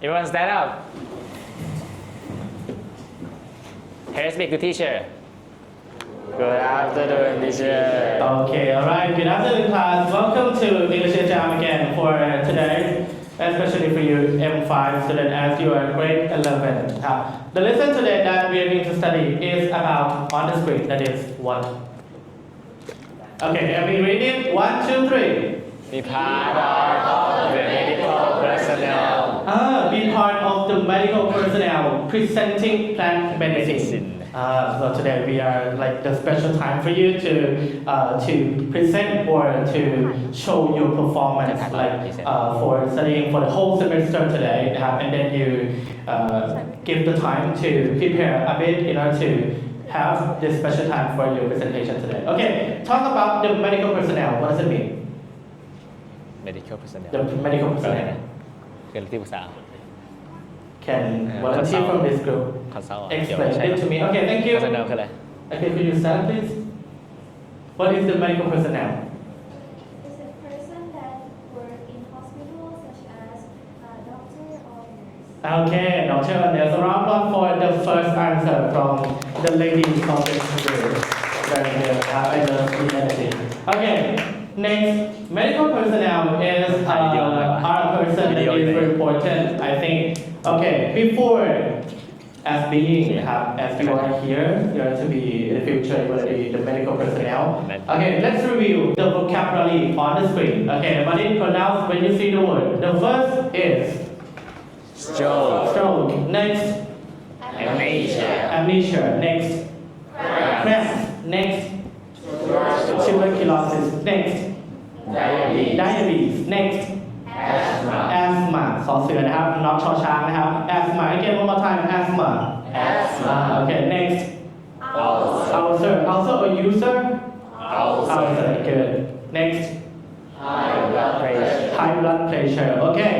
Everyone stand up. Here speak to teacher. Good afternoon, teacher. Okay, all right. Good afternoon, class. Welcome to English Jam again for today, especially for you M5 student as you are grade 11. The lesson today that we are going to study is about on the screen. That is what? Okay, and we read it. 1, 2, 3. Be part of the medical personnel. Be part of the medical personnel presenting plant medicine. So today we are like the special time for you to present or to show your performance, like for studying for the whole semester today, and then you give the time to prepare a bit in order to have this special time for your presentation today. Okay, talk about the medical personnel. What does it mean? Medical personnel. The medical personnel. คือที่ปรึกษา Can volunteer from this group consult explain it to me? Okay, thank you. personnel คืออะไร Okay, could you stand please? What is the medical personnel? Is a person that work in hospitals such as doctor or nurse. Okay, doctor, there's a round of applause for the first answer from the lady from this group. Very good. I love the energy. Okay, next, medical personnel is our person that is very important, I think. Okay, before as being, as you are here, you are to be in the future, you will be the medical personnel. Okay, let's review the vocabulary on the screen. Okay, but in pronounce when you see the word. The first is stroke. Next, amnesia. Next, cramp. Next, tuberculosis. Next, diabetes. Next, asthma สอเสือนะครับน็อกชอช้างนะครับ asthma again one more time asthma okay next ulcer or user ulcer good next high blood pressure okay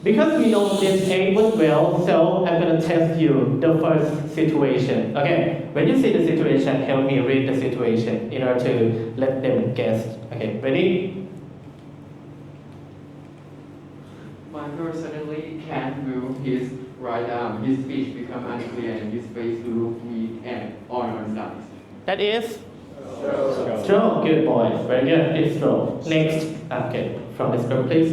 because we know this aid would well so I'm going to test you the first situation okay when you see the situation help me read the situation in order to let them guess okay ready Michael suddenly can't move his right arm. His speech become unclear and his face look weak and on sides. That is stroke. Good boy. Very good. It's stroke. Next. Okay. From this group, please.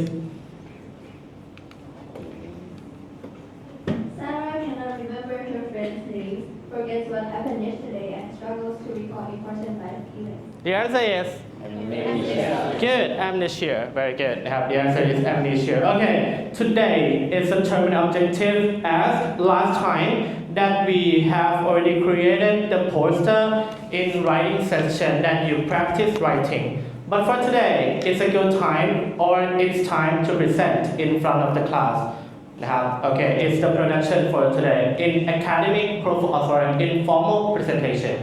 Sarah cannot remember her friend's name, forgets what happened yesterday, and struggles to recall important life events. The answer is good. Amnesia. Very good. The answer is amnesia. Okay. Today is a term and objective as last time that we have already created the poster in writing session that you practice writing. But for today, it's a good time or it's time to present in front of the class. Okay, it's the production for today in academic, informal presentation.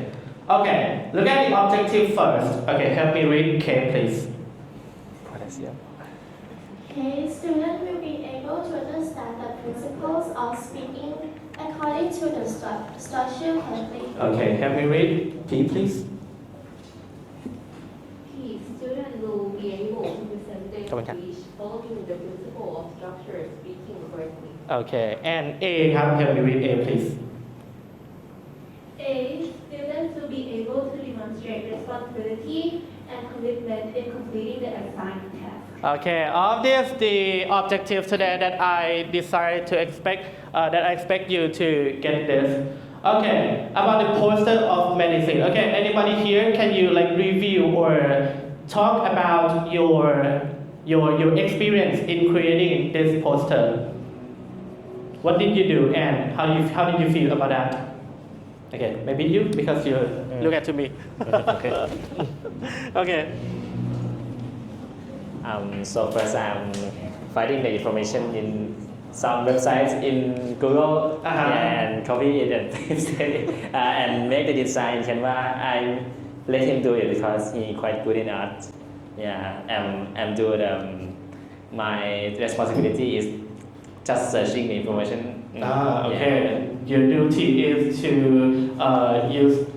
Okay, look at the objective first. Okay, help me read K, please. Student will be able to understand the principles of speaking according to the structure correctly. Okay, help me read P, please. Student will be able to present their Come on, Kat. speech following the principle of structure speaking correctly. Okay, and A, help me read A, please. Students will be able to demonstrate responsibility and commitment in completing the assigned task. Okay, of this, the objective today that I decided to expect, that I expect you to get this. Okay, about the poster of medicine. Okay, anybody here, can you like review or talk about your experience in creating this poster? What did you do and how did you feel about that? Okay, maybe you because you look at to me. Okay. So first I'm finding the information in some websites in Google and copy it and paste it and make the design in Canva. I let him do it because he quite good in art. Yeah, I'm do the my responsibility is just searching the information. Okay. Your duty is to use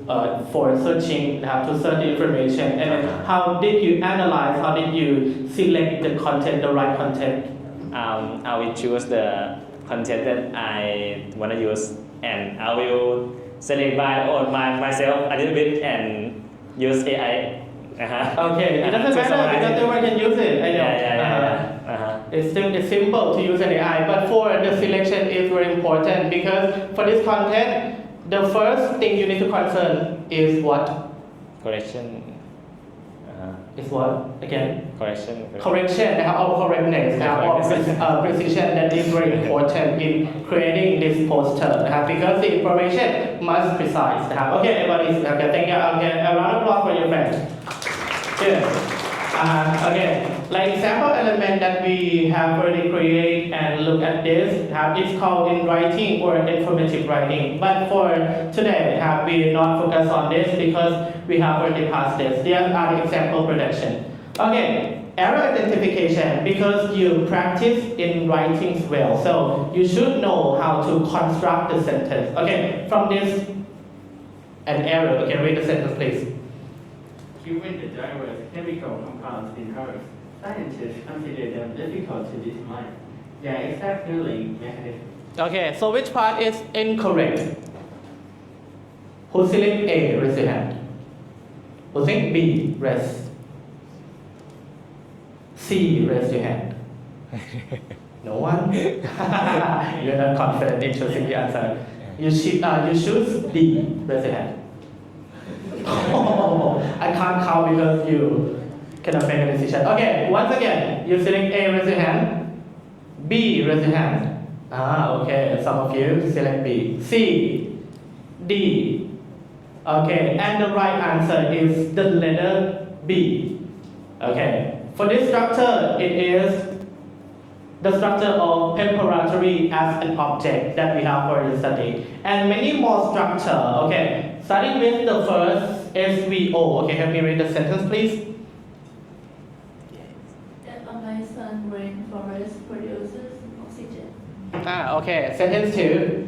for searching, to search the information. And then how did you analyze? How did you select the content, the right content? I will choose the content that I want to use, and I will select myself a little bit and use AI. Okay, it doesn't matter because everyone can use it. I know. Yeah. It's simple to use an AI, but for the selection is very important because for this content, the first thing you need to concern is what? Correction. Is what again? Correction. Correction, or correctness, or precision that is very important in creating this poster, because the information must precise. Okay, everybody, okay, thank you. Okay, a round of applause for your friends. Good. Okay, like example element that we have already created and look at this, it's called in writing or informative writing. But for today, we not focus on this because we have already passed this. There are the example production. Okay, error identification, because you practice in writing well, so you should know how to construct the sentence. Okay, from this, an error. Okay, read the sentence, please. Given the diverse chemical compounds in Earth, scientists consider them difficult to determine their exact building mechanism. Okay, so which part is incorrect? Who select A, raise your hand. Who think B, raise. C, raise your hand. No one? You're not confident in choosing the answer. You choose D, raise your hand. Oh, I can't count because you cannot make a decision. Okay, once again, you select A, raise your hand. B, raise your hand. Okay, some of you select B. C, D. Okay, and the right answer is the letter B. Okay, for this structure, it is the structure of preparatory as an object that we have already studied. And many more structure, okay, starting with the first SVO. Okay, help me read the sentence, please. The Amazon rainforest produces oxygen. Okay, sentence 2.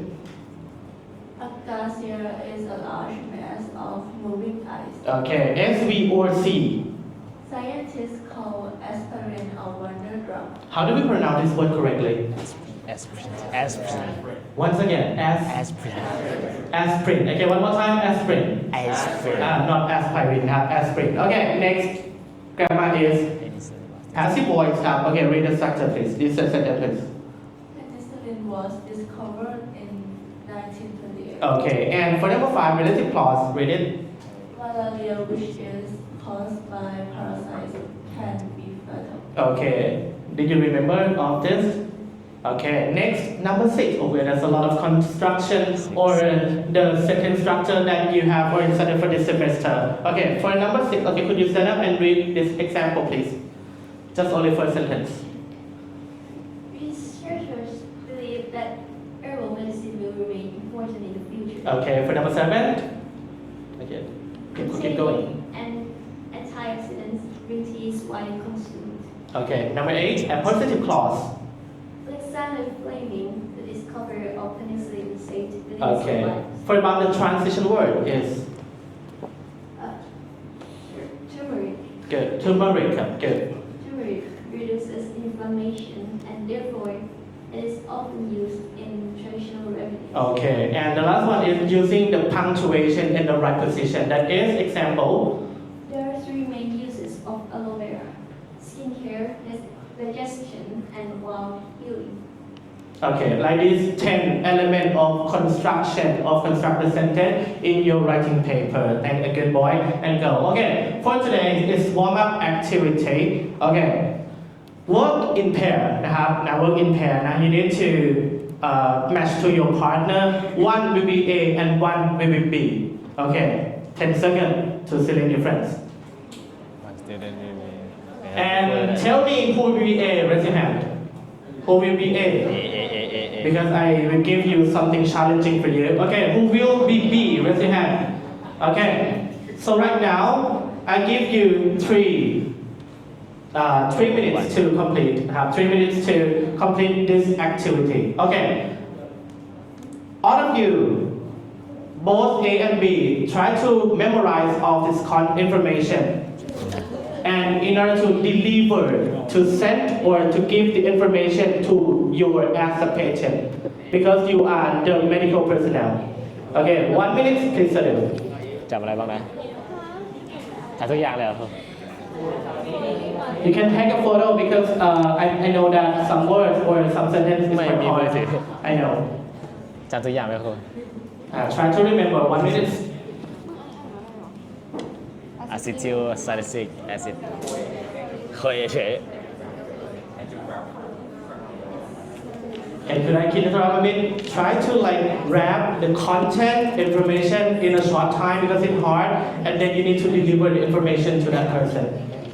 Acacia is a large mass of moving ice. Okay, SV or C. Scientists call aspirin a wonder drug. How do we pronounce this word correctly? Aspirin. Once again, aspirin. Okay, one more time, aspirin. Not aspirin, aspirin. Okay, next grammar is passive voice. Okay, read the structure, please. This sentence, please. Penicillin was discovered in 1928. Okay, and for number 5, relative clause, read it. Malaria, which is caused by parasites, can be fatal. Okay, did you remember of this? Okay, next, number 6. Okay, there's a lot of construction or the second structure that you have already studied for this semester. Okay, for number 6, okay, could you stand up and read this example, please? Just only first sentence. Researchers believe that herbal medicine will remain important in the future. Okay, for number 7. Okay, keep going. And antioxidants green tea is widely consumed. Okay, number 8, a positive clause. Alexander Fleming, the discoverer of penicillin, saved millions of Okay, lives. for about the transition word is Turmeric. good. Turmeric, good. Turmeric reduces inflammation and therefore it is often used in traditional remedies. Okay, and the last one is using the punctuation in the right position. That is example. There are 3 main uses of aloe vera: skincare, digestion, and wound healing. Okay, like this 10 element of construction of construct the sentence in your writing paper. Thank a good boy and girl. Okay, for today is warm up activity. Okay, work in pair. Now work in pair. Now you need to match to your partner. One will be A and one will be B. Okay, 10 seconds to select your friends. And tell me who will be A. Raise your hand. Who will be A? Because I will give you something challenging for you. Okay, who will be B? Raise your hand. Okay, so right now I give you 3 minutes to complete. 3 minutes to complete this activity. Okay, all of you, both A and B, try to memorize all this information. And in order to deliver, to send or to give the information to your as a patient because you are the medical personnel. Okay, 1 minute, please settle. จำอะไรบ้างนะถ่ายทุกอย่างเลยเหรอ You can take a photo because I know that some words or some sentences is ไม่ quite มีมือ hard. ถือ I know. จำทุกอย่างไหมครู Try to remember 1 minute. อะซิทิลซาลิซิกแอซิดเคยเฉย And could I interrupt a bit? Try to like wrap the content information in a short time because it's hard, and then you need to deliver the information to that person.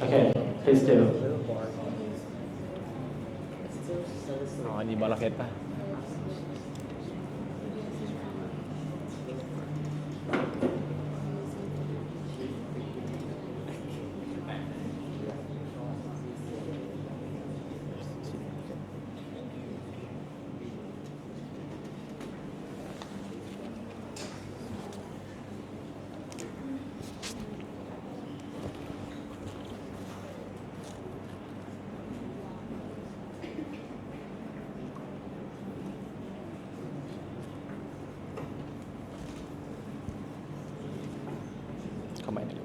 Okay, please do. อ๋ออันนี้บอลเพชรป่ะ เข้ามาเลย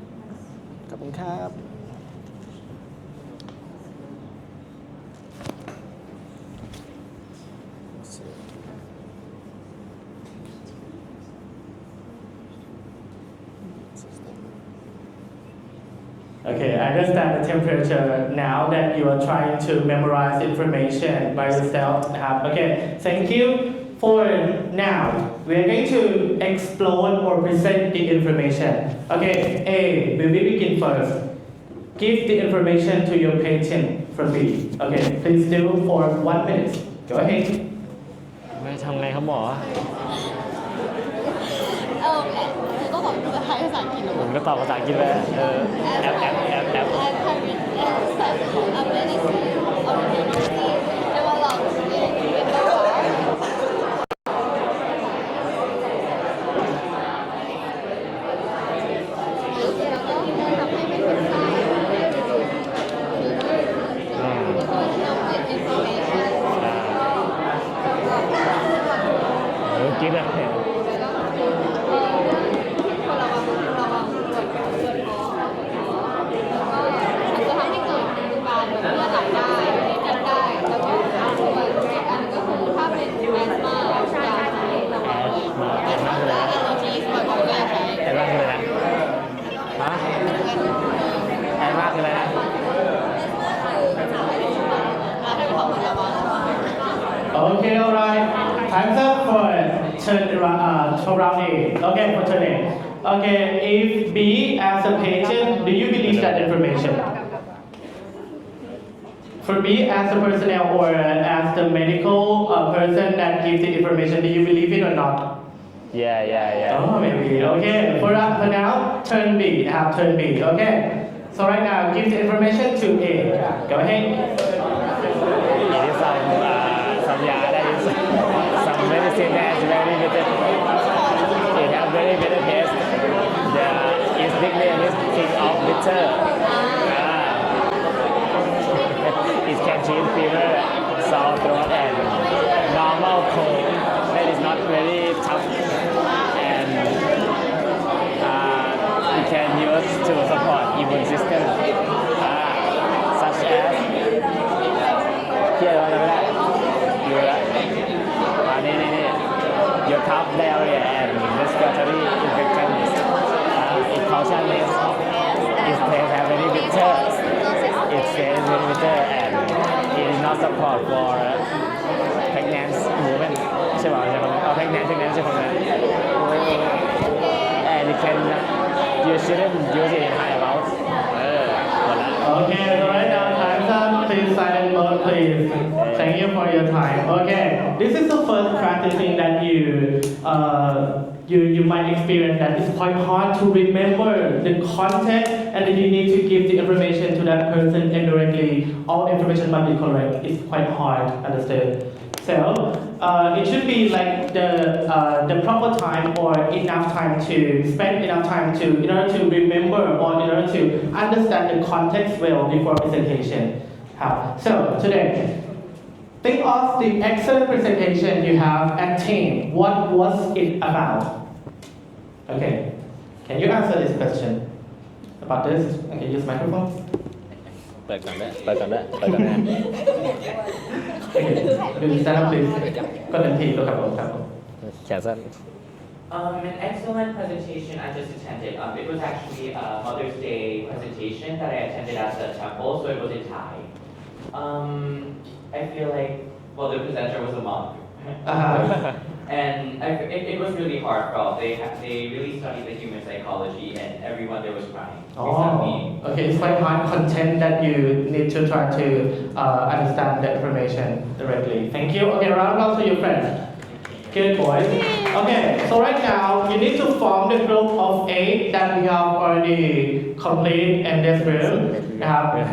ขอบคุณครับ Okay, I understand the temperature now that you are trying to memorize information by yourself. Okay, thank you. For now, we are going to explore or present the information. Okay, A, we will begin first. Give the information to your patient from B. Okay, please do for 1 minute. Go ahead. ไม่ทำไงครับหมอ ก็บอกภาษาไทยภาษาอังกฤษหรอ ผมก็ตอบภาษาอังกฤษไปแอป กินอะ Okay, alright. Time's up for round A. Okay, for turn A. Okay, if B as a patient, do you believe that information? For B as a personnel or as the medical person that gives the information, do you believe it or not? Yeah. Oh, maybe. Okay, for now, turn B. Turn B. Okay. So right now, give the information to A. Go ahead. It is some that is some medicine that is very bitter. It has very bitter taste. Its nickname is King of Bitter. It can treat fever, sore throat, and normal cold that is not very tough. And it can use to support immune system, such as here your cough, diarrhea, and respiratory infections. It cautions its taste are very bitter. Its taste is very bitter, and it is not support for pregnant women. ใช่ป่ะใช่ป่ะเอา pregnant ใช่ไหมใช่ป่ะ and you can you shouldn't use it in high amount. หมดละ Okay, so right now, time's up. Please silent mode, please. Thank you for your time. Okay, this is the first practice thing that you might experience that it's quite hard to remember the content, and then you need to give the information to that person indirectly. All information must be correct. It's quite hard, understand? So it should be like the proper time or enough time to spend enough time to in order to remember or in order to understand the context well before presentation. So today, Think of the excellent presentation you have at team. What was it about? Okay, can you answer this question about this? Okay, use microphone. เปิดก่อนได้เปิดก่อนได้เปิดก่อนได้ Okay, you stand up please. ก็เต็มที่ตัวครับผมครับผม แขนสั้น An excellent presentation I just attended. It was actually a Mother's Day presentation that I attended at the temple, so it was in Thai. I feel like, well, the presenter was a monk. And it was really heartfelt. They really studied the human psychology, and everyone there was crying. Except me. Okay, it's quite hard content that you need to try to understand the information directly. Thank you. Okay, round of applause to your friends. Good boys. Okay, so right now you need to form the group of 8 that we have already complete in this room.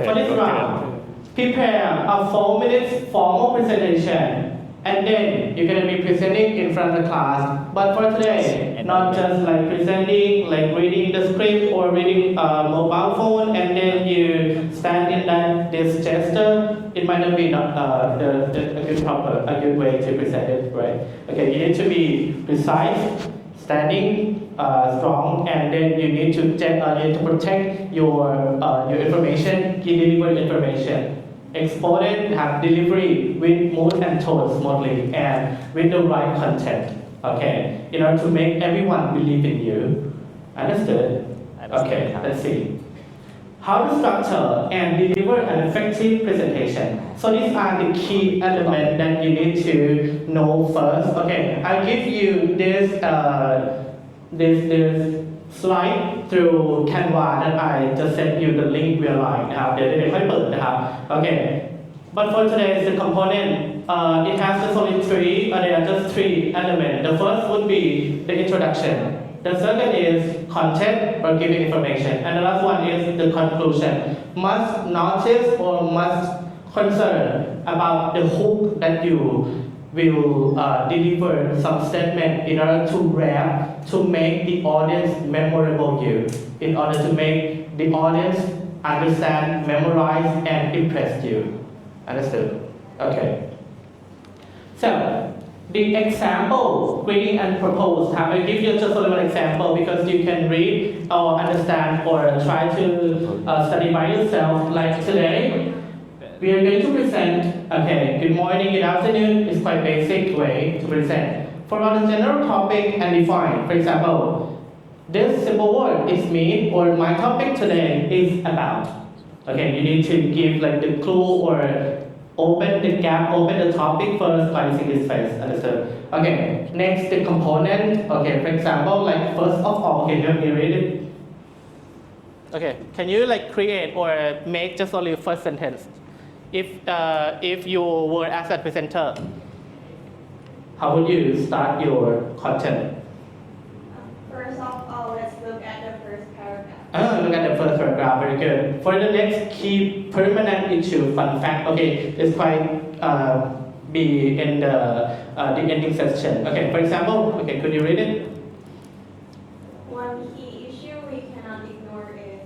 For this round, prepare a 4 minutes formal presentation. And then you're going to be presenting in front of the class. But for today, not just like presenting, like reading the script or reading a mobile phone, and then you stand in this gesture. It might not be a good way to present it, right? Okay, you need to be precise, standing strong, and then you need to protect your information, deliver information. Exported, have delivery with mood and tone smoothly and with the right content. Okay, in order to make everyone believe in you. Understood? Okay, let's see. How to structure and deliver an effective presentation. So these are the key elements that you need to know first. Okay, I'll give you this slide through Canva that I just sent you the link via line นะครับเดี๋ยวค่อยเปิดนะครับ Okay but for today's the component it has just only there are just 3 elements. The first would be the introduction. The second is content or giving information, and the last one is the conclusion. Must notice or must concern about the hook that you will deliver some statement in order to wrap, to make the audience memorable you, in order to make the audience understand, memorize, and impress you. Understood? Okay. So, the example, reading and propose. I will give you just a little example because you can read or understand or try to study by yourself. Like today, we are going to present, okay, good morning, good afternoon is quite basic way to present. For the general topic and define, for example, this simple word is mean or my topic today is about. Okay, you need to give like the clue or open the gap, open the topic first by using this phrase. Understood? Okay, next the component. Okay, for example, like first of all, can you read it? Okay, can you like create or make just only first sentence? If you were as a presenter, how would you start your content? First of all, let's look at the first paragraph. Look at the first paragraph, very good. For the next key permanent issue, fun fact, okay, it's quite be in the ending section. Okay, for example, okay, could you read it? One key issue we cannot ignore is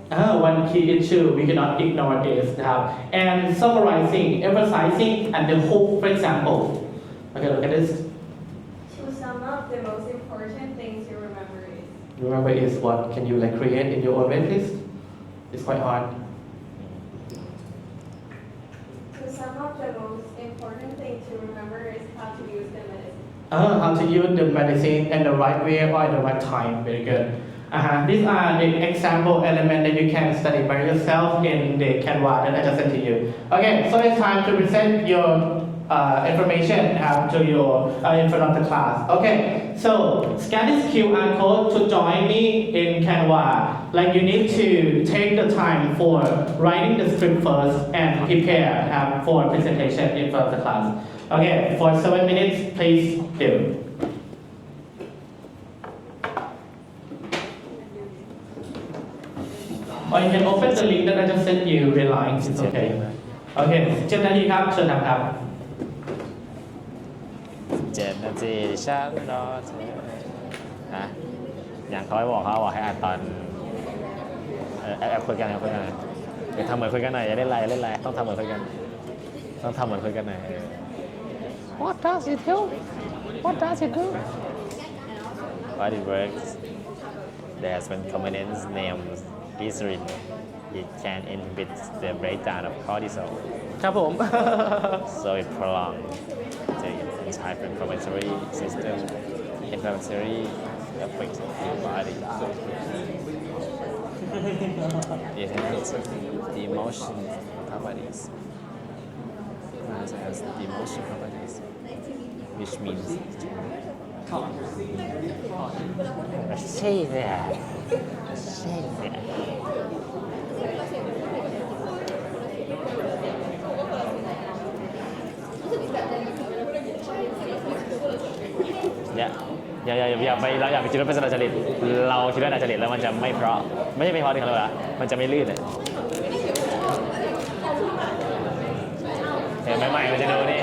One key issue we cannot ignore isนะครับ and summarizing, emphasizing, and the hook, for example. Okay, look at this. to sum up the most important things you remember is. Remember is what? Can you like create in your own way, please? It's quite hard. To sum up the most important thing to remember is how to use the medicine. How to use the medicine in the right way or at the right time. Very good. These are the example elements that you can study by yourself in the Canva that I just sent to you. Okay, so it's time to present your information to your in front of the class. Okay, so scan this QR code to join me in Canva. Like you need to take the time for writing the script first and prepare for presentation in front of the class. Okay, for 7 minutes, please do. Or you can open the link that I just sent you via line. It's okay. Okay, 7 นาทีครับเชิญนะครับ 7 นาทีฉันรอเธออย่างเขาบอกให้อ่านตอนแอบคุยกันเดี๋ยวทำเหมือนคุยกันหน่อยอย่าเล่นไรต้องทำเหมือนคุยกันหน่อย What does it do? What does it do? What it works? There's one components named glycerin. It can inhibit the breakdown of cortisol, ครับผม so it prolongs the anti-inflammatory system, inflammatory effects of your body. It has the emotion properties. It has the emotion properties, which means say that. Say that.อย่าไปเราอย่าไปคิดว่าเป็นสนจริตเราคิดว่านาจริตแล้วมันจะไม่เพราะไม่ใช่ไม่เพราะที่เขาเรียกว่ามันจะไม่ลื่นเลยเห็นไหมใหม่มันจะดูนี่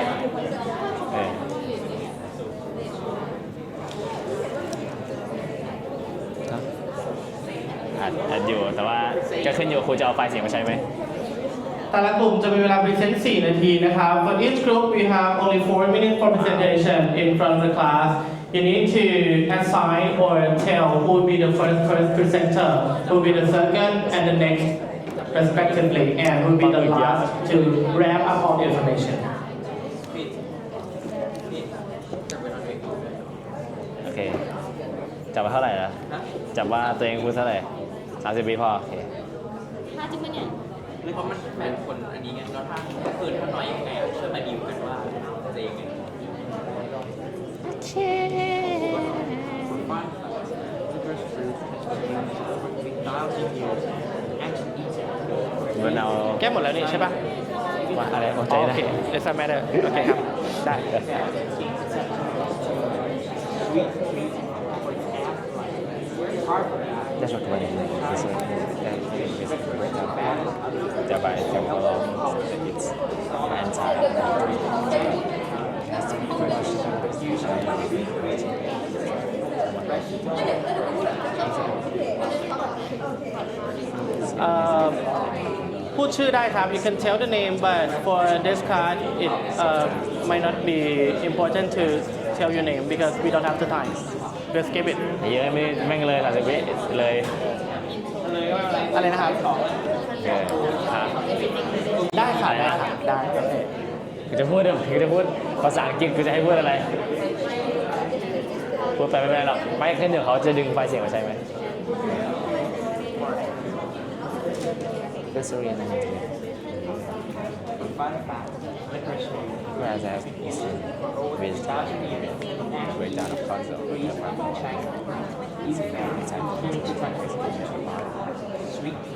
อัดอยู่แต่ว่าก็ขึ้นอยู่ครูจะเอาไฟล์เสียงมาใช้ไหม แต่ละกลุ่มจะมีเวลา present 4 นาทีนะครับ For each group we have only 4 minutes for presentation in front of the class. You need to assign or tell who will be the first presenter, who will be the second, and the next, respectively, and who will be the last to wrap up all the information. โอเคจับว่าเท่าไหร่นะจับว่าตัวเองพูดเท่าไหร่30 วิพอโอเค มาจริงปะเนี่ย เพราะมันเป็นคนอันนี้ไงแล้วถ้าน้อยยังไงช่วยมาดิวกันว่าจะยังไง มันเอา แก้หมดแล้วนี่ใช่ปะ ว่าอะไรโอ โอ เคนะ เค doesn't matter โอเคครับ ได้ That's what money is. Dabei Temporaum it's anti พูดชื่อได้ครับ you can tell the name but for this card it might not be important to tell your name because we don't have the time just skip it เยอะไม่แม่งเลย30 วิเลย อะไรนะครับ โอเคฮะ ได้ค่ะได้ค่ะได้ คือจะพูดภาษาอังกฤษคือจะให้พูดอะไรพูดไปไม่เป็นไรหรอกไม่ขึ้นเดี๋ยวเขาจะดึงไฟล์เสียงมาใช่ไหม Glycerin whereas as is with breakdown of cortisol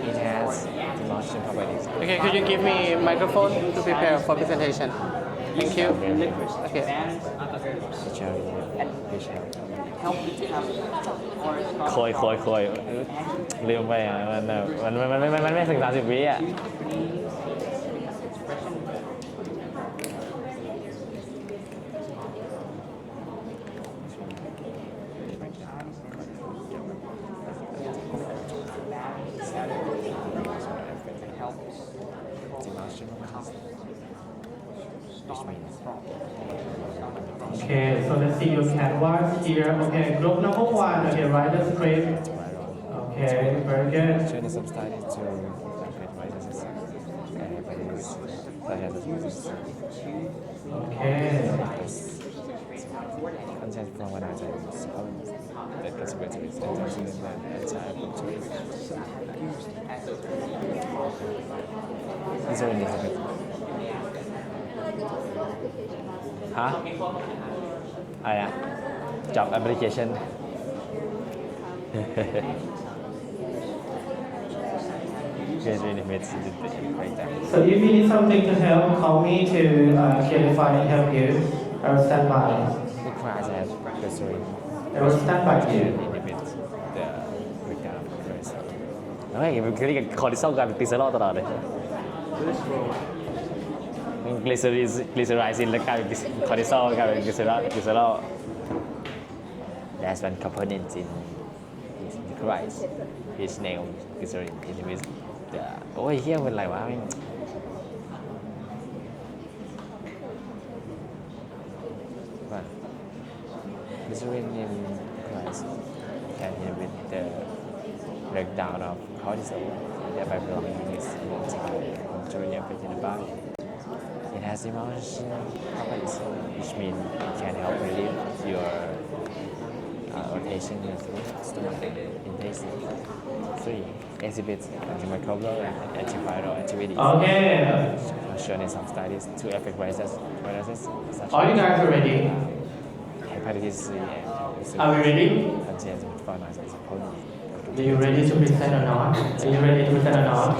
it has emotion properties. Okay, could you give me microphone to prepare for presentation? Thank you. Okay.โคยลืมไปอ่ะมันไม่ถึง30 วิอ่ะOkay, so let's see your canvas here. Okay, group number 1. Okay, write the script. Okay, very good. Showing some studies to calculate viruses and hepatitis such as Okay. content from one item supplements that respiratory symptoms and anti-inflammatory. These are inhibitors. ฮะอะไรอะ job application Yes, inhibits the breakdown. So if you need something to help, call me to clarify and help you. I will stand by. Requires as glycerin I will stand by you. inhibits the breakdown of cortisol. เฮ้ยมันคือเรียกคอร์ติซอลกลายเป็นกลีเซอรอลตลอดเลยกลีเซอไรซินแล้วกลายเป็นคอร์ติซอลกลายเป็นกลีเซอรอล That's one component in Christ his name glycerin inhibits the โอ้ยเฮี้ยเป็นไรวะ glycerin in plants can inhibit the breakdown of cortisol, thereby blocking its anti-inflammatory effect in the body. It has emulsion properties, which means it can help relieve your rotation in the stomach intestine. 3. Exhibits antimicrobial and antiviral activities. Okay. Shown in some studies to affect viruses such Are you guys ready? hepatitis C and Are we ready? congenital pneumonitis. Are you ready to present or not? Are you ready to present or not?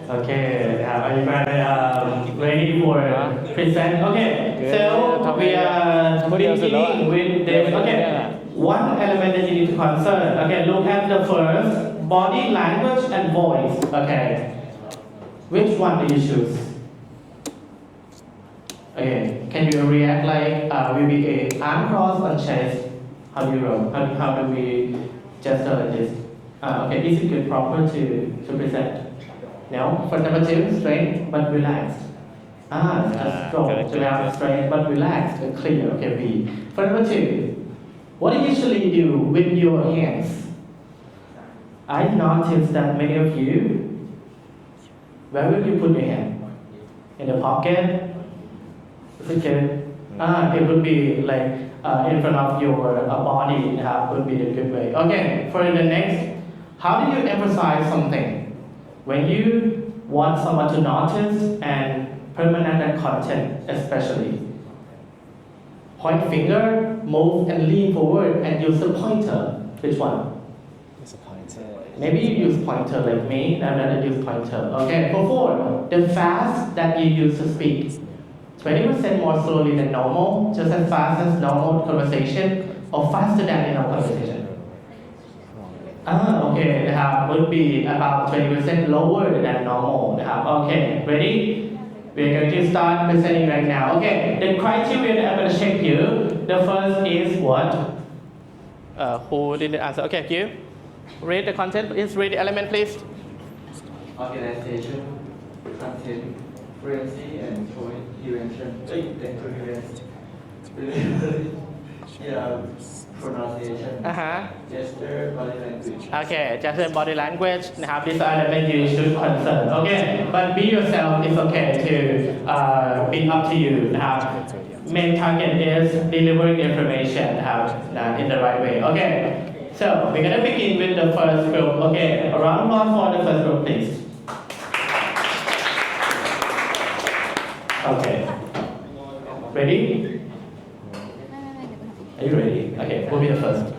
Okay, are you guys ready for present? Okay, so we are beginning with David. Okay, one element that you need to concern. Okay, look at the first, body language and voice. Okay, which one do you choose? Okay, can you react like will be a arm cross on chest? How do you roll? How do we gesture like this? Okay, is it good proper to present? No. For number 2, straight but relaxed. Just strong. So we have straight but relaxed and clear. Okay, B. For number 2, what do you usually do with your hands? I noticed that many of you, where will you put your hand? In the pocket? Is it good? It would be like in front of your body. Would be the good way. Okay, for the next, how do you emphasize something? When you want someone to notice and permanent content, especially. Point finger, move and lean forward and use the pointer. Which one? Maybe you use pointer like me, and then I use pointer. Okay, for 4, the fast that you use to speak. 20% more slowly than normal, just as fast as normal conversation, or faster than in our conversation. Okay, would be about 20% lower than normal. Okay, ready? We're going to start presenting right now. Okay, the criteria that I'm going to check you. The first is what? Who didn't answer? Okay, you. Read the content. Please read the element, please. Organization, content, fluency, and prevention. Pronunciation, gesture, body language. Okay, gesture and body language. These are elements you should concern. Okay, but be yourself. It's okay to be up to you. Main target is delivering information in the right way. Okay, so we're gonna begin with the first group. Okay, a round of applause for the first group, please. Okay, ready? Are you ready? Okay, who'll be the first?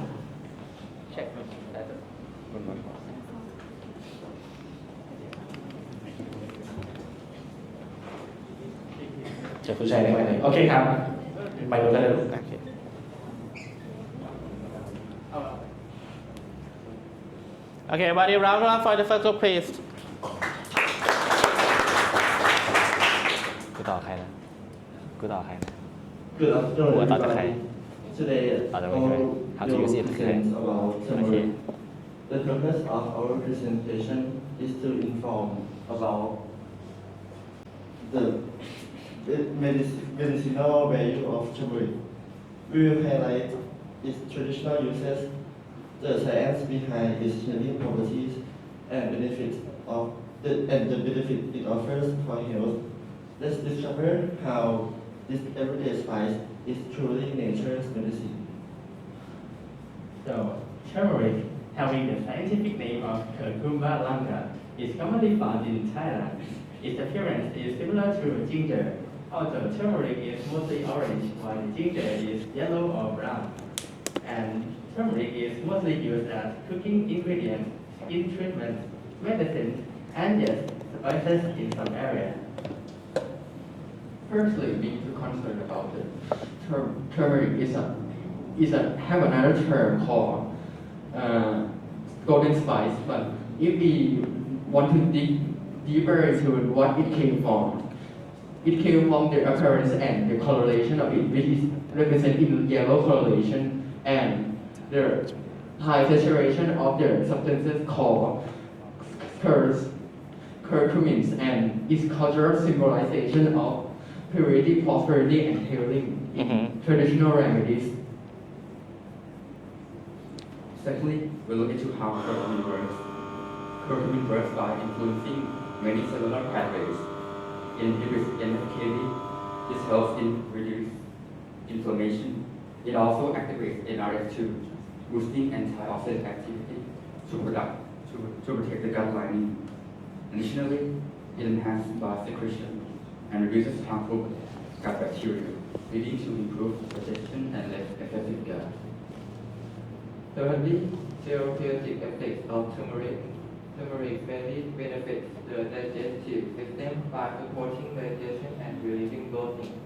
Check. เจอผู้ชายได้ไหมโอเคครับไปดูกันเลยลูก Okay, everybody, round up for the first group, please. กูต่อใครนะ Good afternoon, everybody. Today, How to use it. about turmeric. The purpose of our presentation is to inform about the medicinal value of turmeric. We will highlight its traditional uses, the science behind its healing properties, and the benefit it offers for health. Let's discover how this everyday spice is truly nature's medicine. So, turmeric, having the scientific name of Curcuma longa, is commonly found in Thailand. Its appearance is similar to ginger, although turmeric is mostly orange, while ginger is yellow or brown. And turmeric is mostly used as cooking ingredient, skin treatment, medicine, and yes, spices in some areas. Firstly, we need to concern about the turmeric have another term called golden spice. But if we want to dig deeper into what it came from the appearance and the coloration of it, which is represented in yellow coloration, and the high saturation of the substances called curcumins, and its cultural symbolization of purity, prosperity, and healing in traditional remedies. Secondly, we look into how curcumin works. Curcumin works by influencing many cellular pathways. It inhibits NF-κB. This helps in reduce inflammation. It also activates NRF2, boosting antioxidant activity to protect the gut lining. Additionally, it enhances blood secretion and reduces harmful gut bacteria, leading to improved digestion and less excessive gas. Thirdly, therapeutic effects of turmeric. Turmeric benefits the digestive system by supporting digestion and relieving bloating.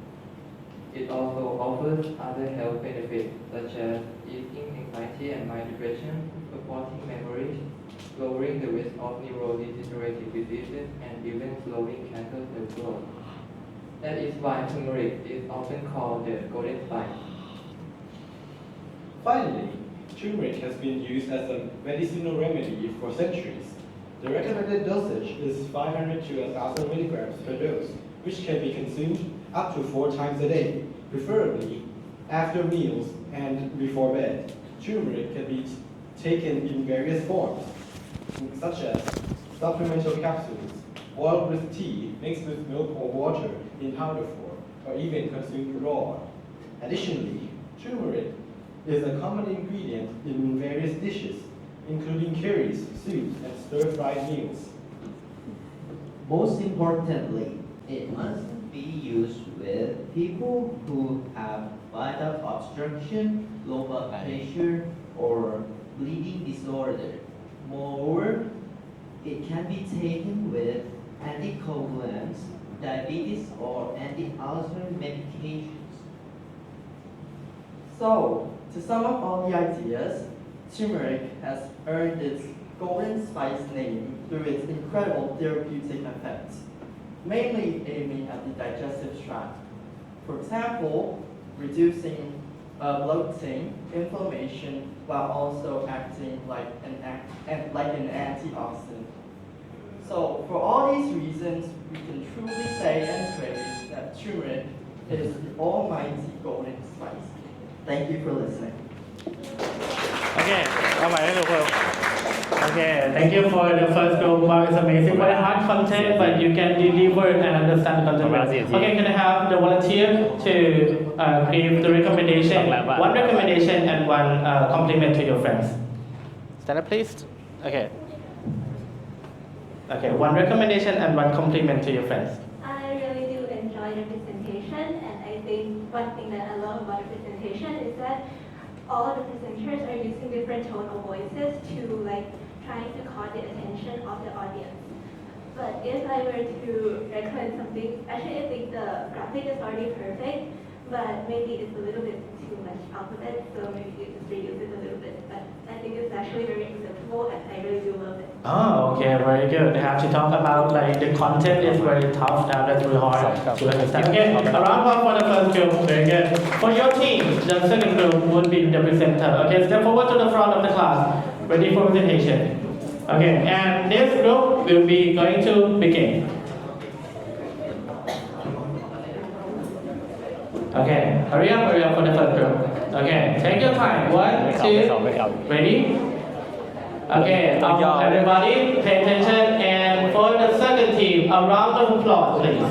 It also offers other health benefits such as easing anxiety and mind depression, supporting memory, lowering the risk of neurodegenerative diseases, and even slowing cancer cell growth. That is why turmeric is often called the golden spice. Finally, turmeric has been used as a medicinal remedy for centuries. The recommended dosage is 500 to 1,000 milligrams per dose, which can be consumed up to 4 times a day, preferably after meals and before bed. Turmeric can be taken in various forms, such as supplemental capsules, boiled with tea, mixed with milk or water in powder form, or even consumed raw. Additionally, turmeric is a common ingredient in various dishes, including curries, soups, and stir-fried meals. Most importantly, it must be used with people who have vital obstruction, low blood pressure, or bleeding disorder. Moreover, it can be taken with anticoagulants, diabetes, or anti-ulcer medications. So, to sum up all the ideas, turmeric has earned its golden spice name through its incredible therapeutic effects, mainly aiming at the digestive tract. For example, reducing bloating, inflammation, while also acting like an antioxidant. So, for all these reasons, we can truly say and praise that turmeric is the almighty golden spice. Thank you for listening. Okay, all right, okay, thank you for the first group. Wow, it's amazing. Very hard content, but you can deliver and understand the content well. Okay, can I have the volunteer to give the recommendation, one recommendation and one compliment to your friends. Stand up, please. Okay. Okay, one recommendation and one compliment to your friends. I really do enjoy the presentation, and I think one thing that I love about the presentation is that all the presenters are using different tone of voices to trying to call the attention of the audience. But if I were to recommend something, actually I think the graphic is already perfect, but maybe it's a little bit too much alphabet, so maybe you just reduce it a little bit. But I think it's actually very acceptable, and I really do love it. Oh, okay, very good. They have to talk about the content is very tough now, that's really hard to understand. Okay, a round of applause for the first group, very good. For your team, the second group would be the presenter. Okay, step forward to the front of the class, ready for presentation. Okay, and this group will be going to begin. Okay, hurry up for the first group. Okay, take your time. 1, 2, ready? Okay, everybody pay attention, and for the second team, a round of applause, please.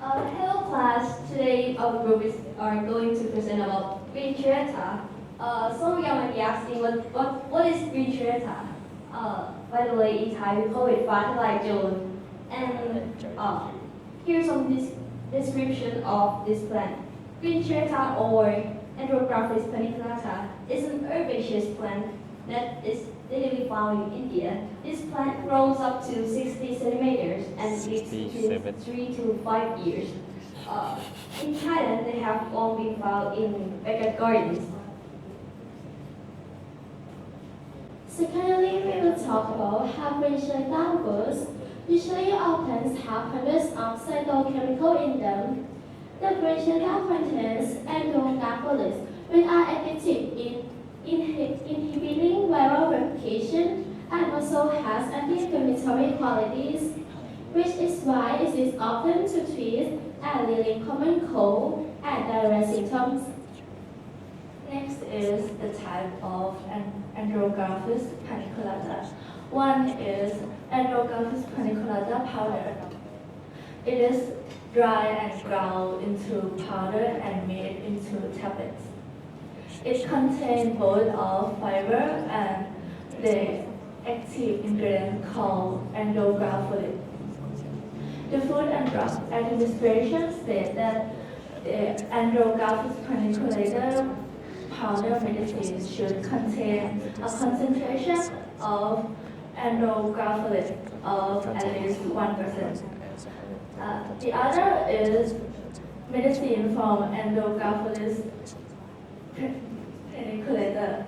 Hello class, today our group are going to present about green Chireta. Some of you might be asking what is green Chireta? By the way, in Thai we call it Pha Joan. And here's some description of this plant. Green Chireta or Andrographis paniculata is an herbaceous plant that is natively found in India. This plant grows up to 60 centimeters and lives between 3 to 5 years. In Thailand, they have all been found in backyard gardens. Secondly, we will talk about how green Chireta works. Usually, all plants have hundreds of phytochemicals in them. The green Chireta contains androcarbonates, which are active in inhibiting viral replication and also has anti-inflammatory qualities. which is why it is often to treat a really common cold and diarrhea symptoms. Next is the type of Andrographis paniculata. One is Andrographis paniculata powder. It is dry and ground into powder and made into tablets. It contains both of fiber and the active ingredient called andrographolate. The Food and Drug Administration states that the Andrographis paniculata powder medicine should contain a concentration of andrographolate of at least 1%. The other is medicine from Andrographolus paniculata.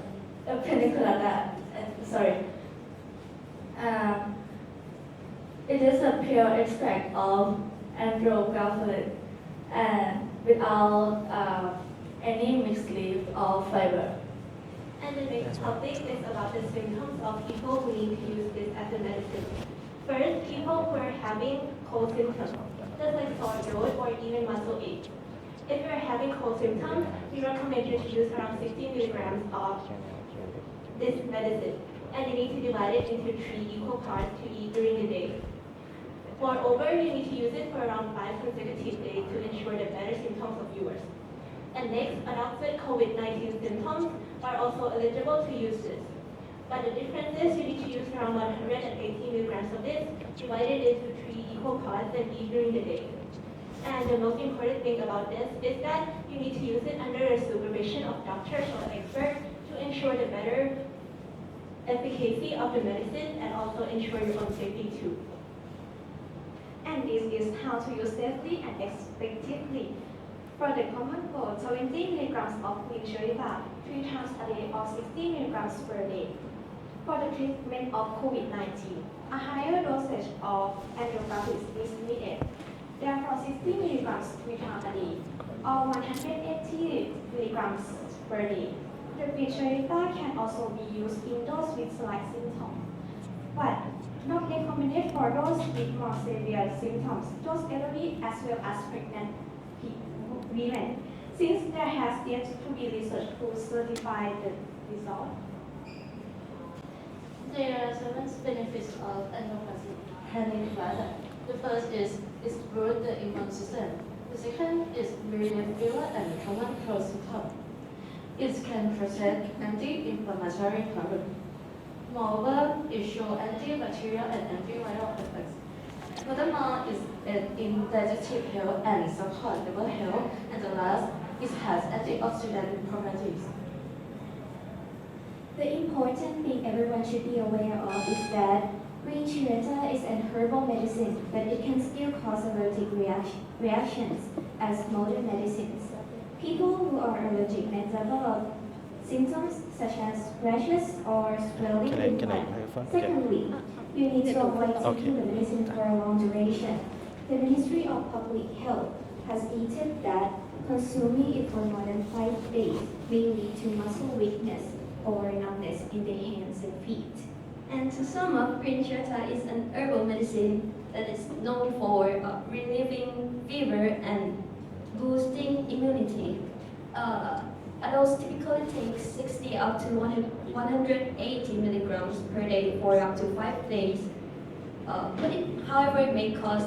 It is a pure extract of andrographolate and without any mixed leaf or fiber. And the next topic is about the symptoms of people who need to use this as a medicine. First, people who are having cold symptoms, just like sore throat or even muscle ache. If you're having cold symptoms, we recommend you to use around 60 milligrams of this medicine, and you need to divide it into 3 equal parts to eat during the day. Moreover, you need to use it for around 5 consecutive days to ensure the better symptoms of yours. And next, adults with COVID-19 symptoms are also eligible to use this. But the difference is you need to use around 180 milligrams of this, divided into 3 equal parts and eat during the day. And the most important thing about this is that you need to use it under the supervision of doctors or experts to ensure the better efficacy of the medicine and also ensure your own safety too. And this is how to use safely and effectively. For the common cold, 20 milligrams of glycerol 3 times a day or 60 milligrams per day. For the treatment of COVID-19, a higher dosage of andrographis is needed. Therefore, 60 milligrams 3 times a day or 180 milligrams per day. The glycerol can also be used in those with slight symptoms, but not recommended for those with more severe symptoms, those elderly as well as pregnant women, since there has yet to be research to certify the result. There are 7 benefits of Andrographis paniculata. The first is it boosts the immune system. The second is relieve fever and common cold symptoms. It can present anti-inflammatory hormone. Moreover, it shows antibacterial and antiviral effects. Furthermore, it's in digestive health and support liver health. And the last, it has antioxidant properties. The important thing everyone should be aware of is that green chiretta is an herbal medicine, but it can still cause allergic reactions as modern medicines. People who are allergic may develop symptoms such as rashes or swelling in blood. Secondly, you need to avoid taking the medicine for a long duration. The Ministry of Public Health has stated that consuming it for more than 5 days may lead to muscle weakness or numbness in the hands and feet. And to sum up, green chiretta is an herbal medicine that is known for relieving fever and boosting immunity. Adults typically take 60 up to 180 milligrams per day for up to 5 days. However, it may cause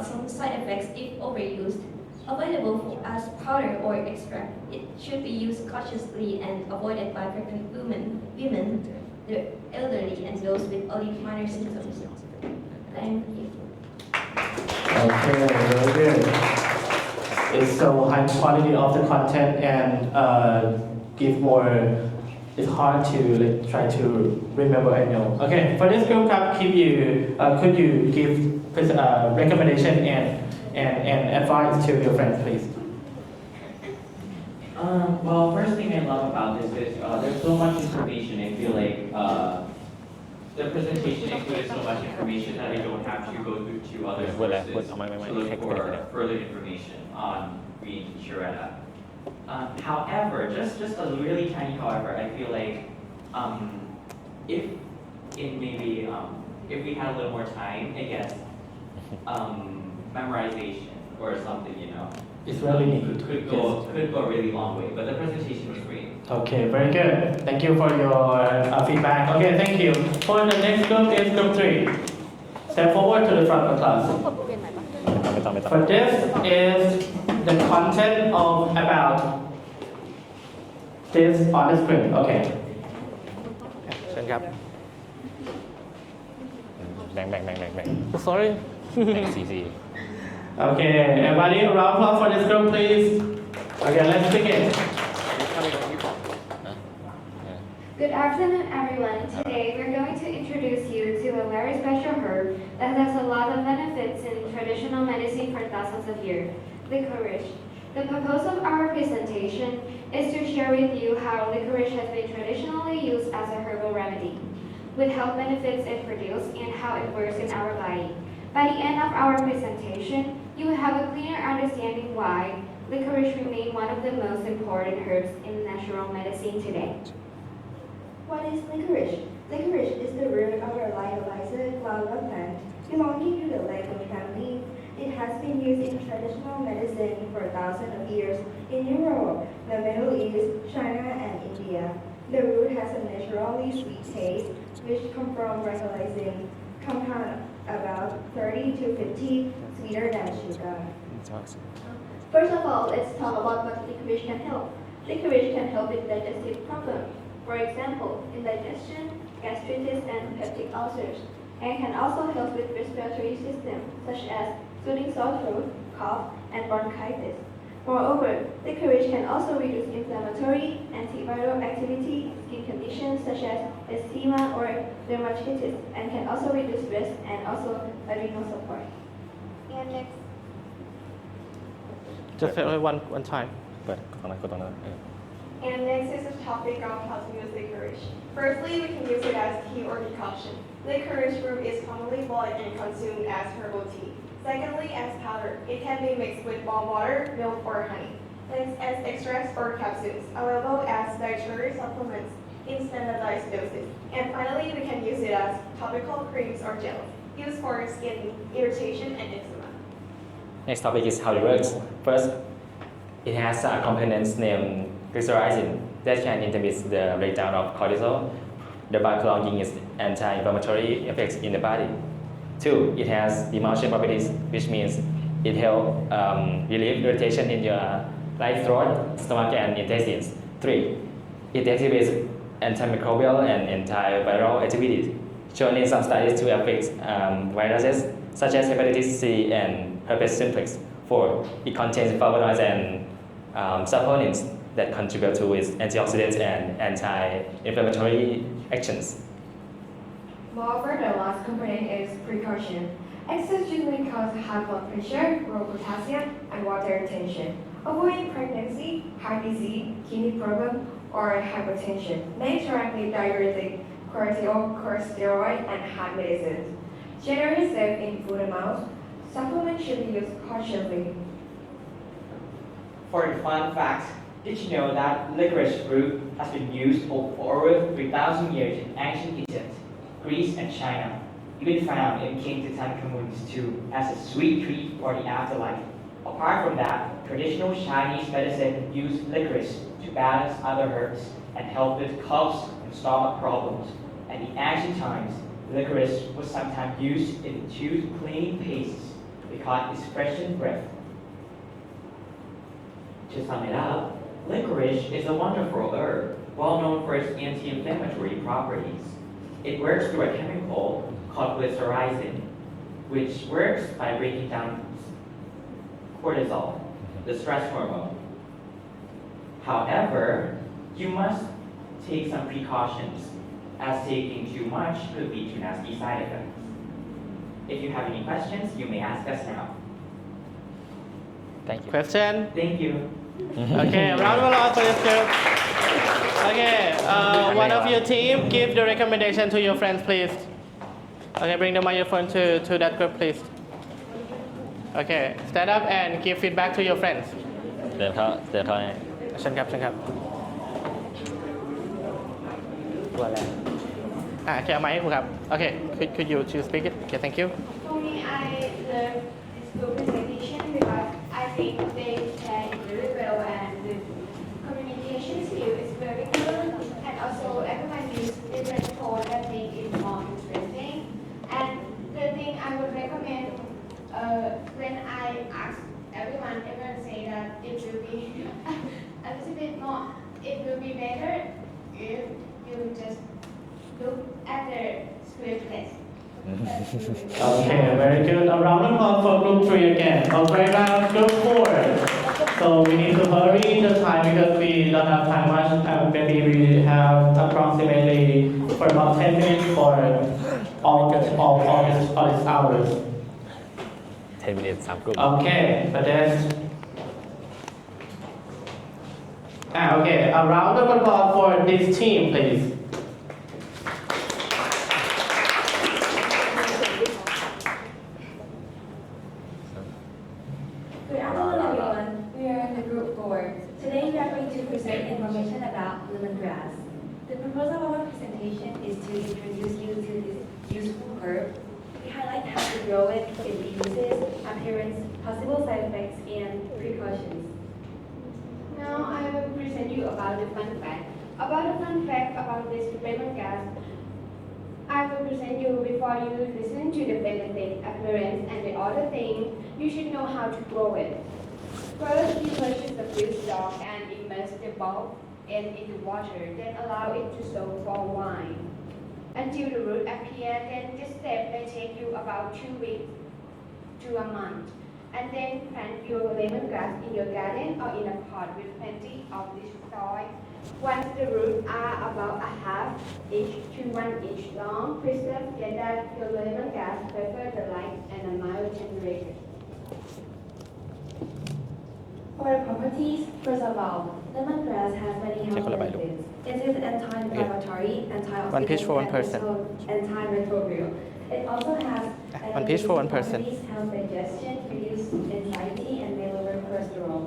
some side effects if overused. Available as powder or extract, it should be used cautiously and avoided by pregnant women, the elderly, and those with only minor symptoms. Thank you. Okay, very good. It's so high quality of the content and give more. It's hard to try to remember and know. Okay, for this group, could you give recommendation and advice to your friends, please? Well, first thing I love about this is there's so much information. I feel like the presentation included so much information that I don't have to go through to other sources to look for further information on green chiretta. However, just a really tiny however, I feel like if we had a little more time, I guess memorization or something, you know. It's really neat. Could go a really long way, but the presentation was great. Okay, very good. Thank you for your feedback. Okay, thank you. For the next group is group 3. Step forward to the front of the class. ไม่ต้อง For this is the content of about this on the screen. Okay. เชิญครับ แบ่ง Sorry. ซี Okay, everybody, a round of applause for this group, please. Okay, let's begin. Good afternoon, everyone. Today, we're going to introduce you to a very special herb that has a lot of benefits in traditional medicine for thousands of years, licorice. The purpose of our presentation is to share with you how licorice has been traditionally used as a herbal remedy, with health benefits it produces and how it works in our body. By the end of our presentation, you will have a clearer understanding why licorice remains one of the most important herbs in natural medicine today. What is licorice? Licorice is the root of a light-lizard flower plant belonging to the lichen family. It has been used in traditional medicine for thousands of years in Europe, the Middle East, China, and India. The root has a naturally sweet taste, which comes from recognizing compound about 30 to 50 sweeter than sugar. First of all, let's talk about what licorice can help. Licorice can help with digestive problems. For example, indigestion, gastritis, and peptic ulcers. And can also help with respiratory system, such as soothing sore throat, cough, and bronchitis. Moreover, licorice can also reduce inflammatory, antiviral activity, skin conditions such as eczema or dermatitis, and can also reduce stress and also adrenal support. And next. Just one time. เปิดตรงนั้น And next is a topic on how to use licorice. Firstly, we can use it as tea or decoction. Licorice root is commonly boiled and consumed as herbal tea. Secondly, as powder. It can be mixed with warm water, milk, or honey. Next, as extracts or capsules, available as dietary supplements in standardized doses. And finally, we can use it as topical creams or gels, used for skin irritation and eczema. Next topic is how it works. First, it has components named glycyrrhizin that can inhibit the breakdown of cortisol, thereby prolonging its anti-inflammatory effects in the body. 2. It has emulsion properties, which means it helps relieve irritation in your right throat, stomach, and intestines. 3. It activates antimicrobial and antiviral activities, shown in some studies to affect viruses such as hepatitis C and herpes simplex. 4. It contains flavonoids and saponins that contribute to its antioxidants and anti-inflammatory actions. Moreover, the last component is precaution. Excess usually causes high blood pressure, low potassium, and water retention. Avoiding pregnancy, heart disease, kidney problem, or hypertension. Naturally, diuretic, corticosteroid, and heart medicines. Generally safe in food amounts. Supplements should be used cautiously. For a fun fact, did you know that licorice root has been used for over 3,000 years in ancient Egypt, Greece, and China, even found in King Tutankhamun's tomb as a sweet treat for the afterlife. Apart from that, traditional Chinese medicine used licorice to balance other herbs and help with coughs and stomach problems. And in ancient times, licorice was sometimes used in tooth cleaning pastes because it's freshened breath. To sum it up, licorice is a wonderful herb, well known for its anti-inflammatory properties. It works through a chemical called glycyrrhizin, which works by breaking down cortisol, the stress hormone. However, you must take some precautions, as taking too much could lead to nasty side effects. If you have any questions, you may ask us now. Thank you. Question? Thank you. Okay, round of applause for this group. Okay, one of your team, give the recommendation to your friends, please. Okay, bring the microphone to that group, please. Okay, stand up and give feedback to your friends. เดินเข้าให้ เชิญครับตัวแรก โอเคเอาไมค์ให้ครูครับ Okay, could you speak it? Okay, thank you. For me, I learned think they play it very well and the communication skill is very good. And also everyone use different tone. I think it's more interesting. And the thing I would recommend when I ask everyone say that it will be a little bit more, it will be better if you just look at the script list. Okay, very good. A round of applause for group 3 again. Okay, now group 4. So we need to hurry the time because we don't have time much. Maybe we have approximately for about 10 minutes for all these hours. 10 minutes 3 กลุ่ม Okay, but that's okay. A round of applause for this team, please. Good afternoon, everyone. We are in the group 4. Today we are going to present information about lemongrass. The purpose of our presentation is to introduce you to this useful herb. We highlight how to grow it, its uses, appearance, possible side effects, and precautions. Now I will present you about the fun fact. About the fun fact about this lemongrass, I will present you before you listen to the benefit, appearance, and the other things. You should know how to grow it. First, you purchase the fruit stalk and immerse the bulb into water, then allow it to soak for a while until the root appear. Then this step may take you about 2 weeks to a month. And then plant your lemongrass in your garden or in a pot with plenty of this soil. Once the roots are about a half inch to 1 inch long, preserve that your lemongrass prefer the light and a mild temperature. For the properties, first of all, lemongrass has many health benefits. It is anti-inflammatory, One pitch for one person. antimicrobial. It also has One pitch for one person. properties, help digestion, reduce anxiety, and may lower cholesterol.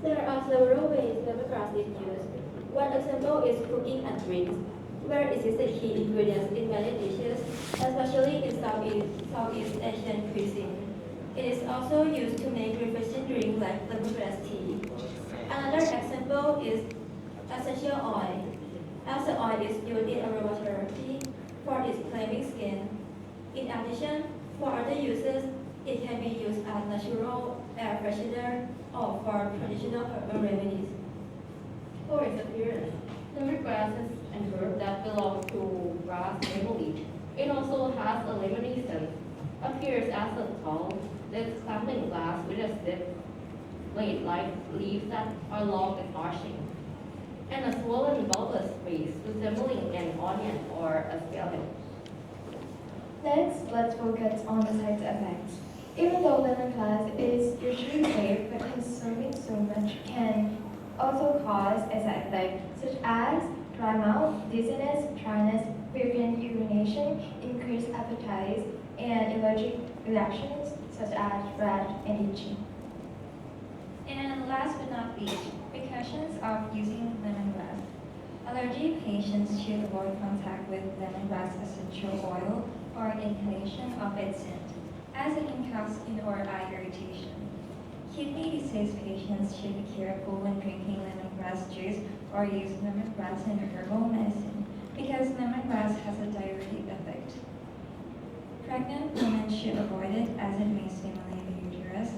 There are several ways lemongrass is used. One example is cooking and drinks, where it is a key ingredient in many dishes, especially in Southeast Asian cuisine. It is also used to make refreshing drinks like lemongrass tea. Another example is essential oil, as the oil is used in aromatherapy for its claiming skin. In addition, for other uses, it can be used as natural air freshener or for traditional herbal remedies. For its appearance, lemongrass is an herb that belongs to grass family. It also has a lemony scent, appears as a tall, then clamping glass with a stiff blade-like leaves that are long and arching, and a swollen bulbous base resembling an onion or a skeleton. Next, let's focus on the side effects. Even though lemongrass is usually safe, but consuming so much can also cause a side effects such as dry mouth, dizziness, dryness, frequent urination, increased appetite, and allergic reactions such as rash and itching. And last but not least, precautions of using lemongrass. Allergy patients should avoid contact with lemongrass essential oil or inhalation of its scent, as it can cause skin or eye irritation. Kidney disease patients should be careful when drinking lemongrass juice or use lemongrass in herbal medicine, because lemongrass has a diuretic effect. Pregnant women should avoid it as it may stimulate the uterus.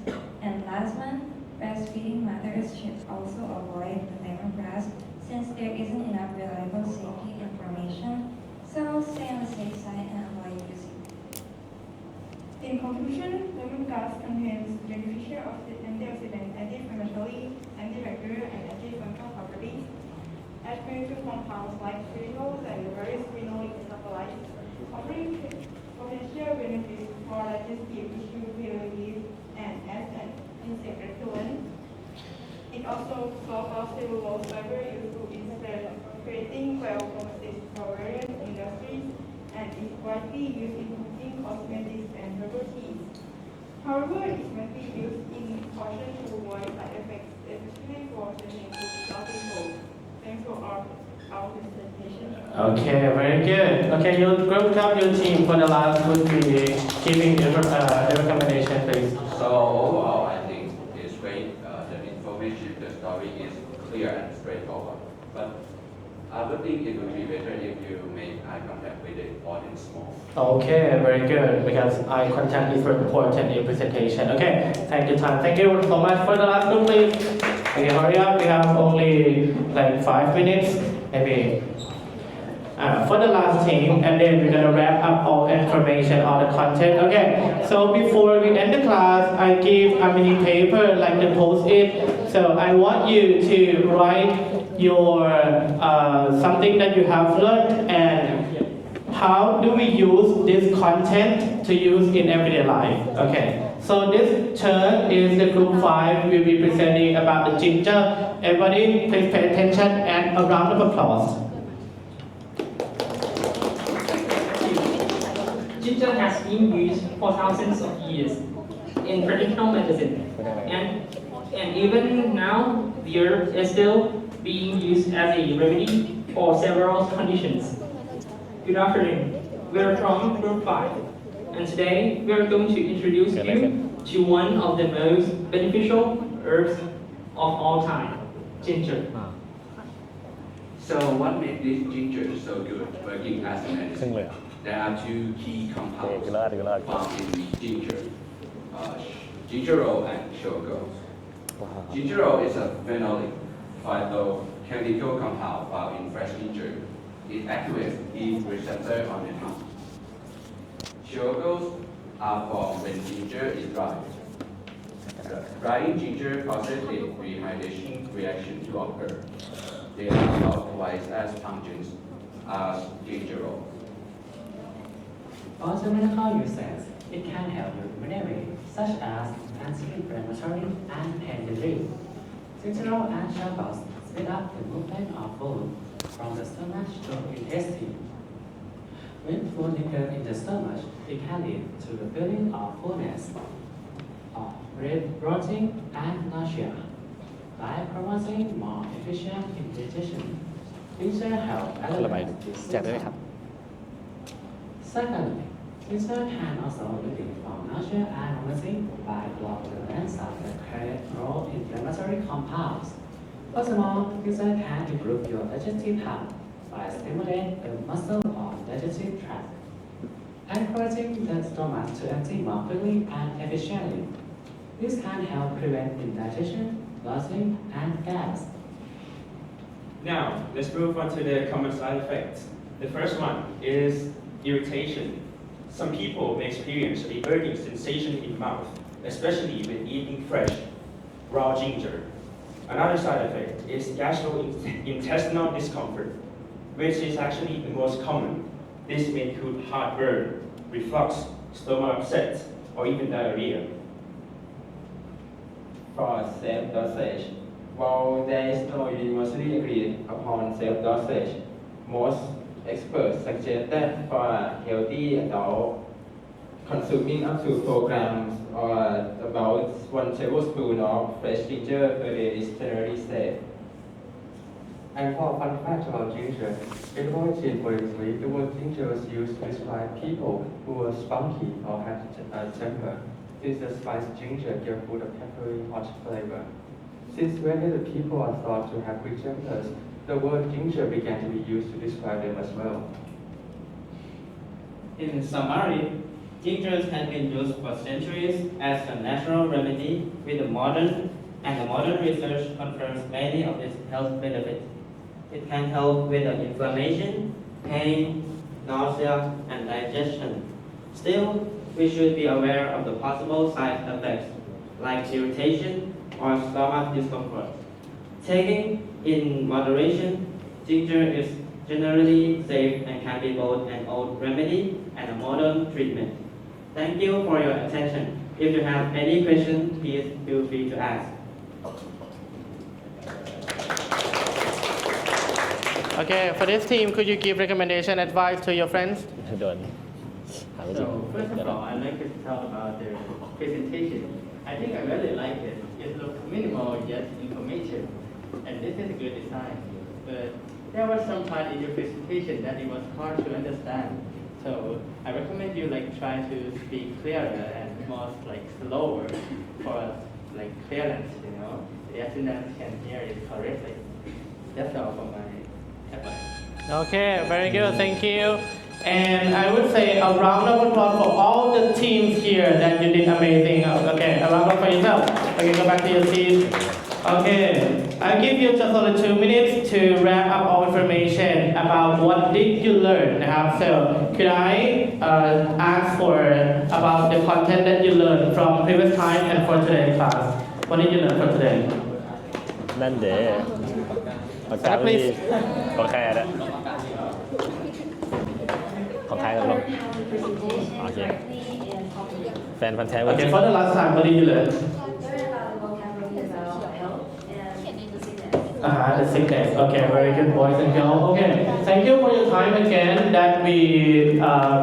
And last one, breastfeeding mothers should also avoid the lemongrass since there isn't enough reliable safety information. So stay on the safe side and avoid using. In conclusion, lemongrass contains beneficial antioxidant, anti-inflammatory, antibacterial, and antifungal properties. As chemical compounds like phenols and various phenolic metabolites, offering potential benefits for digestive tissue relief and as an insect repellent. It also solves cellulose fiber useful in creating well-composite for various industries and is widely used in cooking, cosmetics, and herbal teas. However, it must be used in caution to avoid side effects, especially for sensitive people. Thanks for our presentation. Okay, very good. Okay, you group up your team for the last would be giving the recommendation, please. So would think it would be better if you make eye contact with the audience more. Okay, very good, because eye contact is very important in presentation. Okay, thank you, Tan. Thank you so much for the last group, please. Okay, hurry up. We have only like 5 minutes, maybe. For the last team, and then we're gonna wrap up all information, all the content. Okay, so before we end the class, I give a mini paper like the post-it. So I want you to write your something that you have learned and how do we use this content to use in everyday life. Okay, so this turn is the group 5 will be presenting about the ginger. Everybody please pay attention and a round of applause. Ginger has been used for thousands of years in traditional medicine, and even now, the herb is still being used as a remedy for several conditions. Good afternoon. We're from Group 5, and today we are going to introduce you to one of the most beneficial herbs of all time, ginger. So what makes this ginger so good working as a medicine? There are 2 key compounds found in ginger, gingerol and shogo. Gingerol is a phenolic phytochemical compound found in fresh ginger. It activates heat receptor on the tongue. Shogos are formed when ginger is dried. Drying ginger causes a rehydration reaction to occur. They are about twice as pungent as gingerol. For the medical uses, it can help with malaria, such as anti-inflammatory and pain relief. Gingerol and shogos speed up the movement of food from the stomach to the intestine. When food lingers in the stomach, it can lead to the feeling of fullness, of bloating, and nausea. By promoting more efficient digestion, ginger helps alleviate this symptom. Secondly, ginger can also relieve from nausea and vomiting by blocking the release of the pro-inflammatory compounds. Furthermore, ginger can improve your digestive health by stimulating the muscle of digestive tract, encouraging the stomach to empty more quickly and efficiently. This can help prevent indigestion, bloating, and gas. Now, let's move on to the common side effects. The first one is irritation. Some people may experience a burning sensation in mouth, especially when eating fresh, raw ginger. Another side effect is gastrointestinal discomfort, which is actually the most common. This may include heartburn, reflux, stomach upset, or even diarrhea. For self-dosage, while there is no universally agreed upon self-dosage, most experts suggest that for a healthy adult, consuming up to 4 grams or about 1 tablespoon of fresh ginger per day is generally safe. And for a fun fact about ginger, in origin politically, the word ginger was used to describe people who were spunky or had a temper. Since the spice ginger gave food a peppery, hot flavor. Since when the people are thought to have quick tempers, the word ginger began to be used to describe them as well. In summary, ginger has been used for centuries as a natural remedy with the modern research confirms many of its health benefits. It can help with inflammation, pain, nausea, and digestion. Still, we should be aware of the possible side effects like irritation or stomach discomfort. Taking in moderation, ginger is generally safe and can be both an old remedy and a modern treatment. Thank you for your attention. If you have any questions, please feel free to ask. Okay, for this team, could you give recommendation, advice to your friends? So first of all, I'd like to talk about the presentation. I think I really like it. It looks minimal yet informative, and this is a good design. But there was some part in your presentation that it was hard to understand. So I recommend you try to speak clearer and more slower for clearance. The listeners can hear it correctly. That's all for my advice. Okay, very good, thank you. And I would say a round of applause for all the teams here that you did amazing. Okay, a round of applause for yourself. Okay, go back to your seat. Okay, I'll give you just only 2 minutes to wrap up all information about what did you learn. So, could I ask for about the content that you learned from previous time and for today's class? What did you learn for today? นั่นเด้ปากกาไม่ดีของใครอะเนี่ยของใครกันลงโอเคแฟนพันธุ์แท้ Okay, for the last time, what did you learn? The sickness. Okay, very good, boys and girls. Okay, thank you for your time again. That we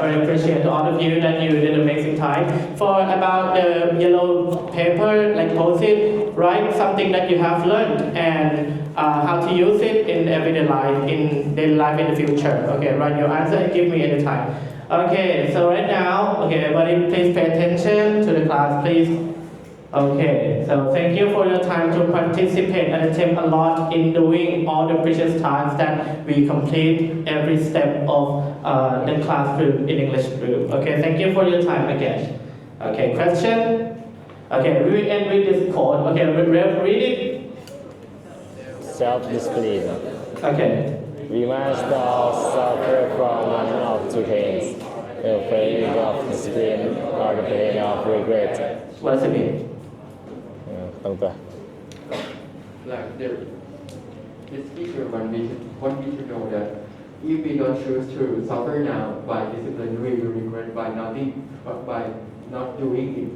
very appreciate to all of you that you did amazing time. For about the yellow paper, like post-it, write something that you have learned and how to use it in everyday life, in daily life in the future. Okay, write your answer and give me any time. Okay, so right now, okay, everybody please pay attention to the class, please. Okay, so thank you for your time to participate and attempt a lot in doing all the precious tasks that we complete every step of the class group in English group. Okay, thank you for your time again. Okay, question? Okay, we will end with this quote. Okay, read it. Self-discipline. Okay. We must all suffer from one of two pains: the pain of discipline or the pain of regret. What does it mean? ตรงตัว Like this speaker want me to know that if we don't choose to suffer now by discipline, we will regret by not doing it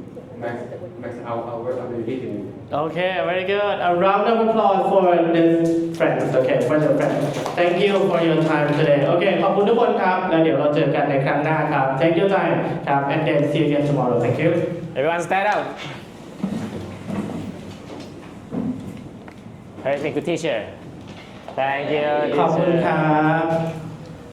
max out our ability to do. Okay, very good. A round of applause for this friends. Okay, for your friends. Thank you for your time today. Okay, ขอบคุณทุกคนครับ แล้วเดี๋ยวเราเจอกันในครั้งหน้าครับ Thank you time ครับ and then see you again tomorrow. Thank you. Everyone stand up. Very good teacher. Thank you. ขอบคุณครับ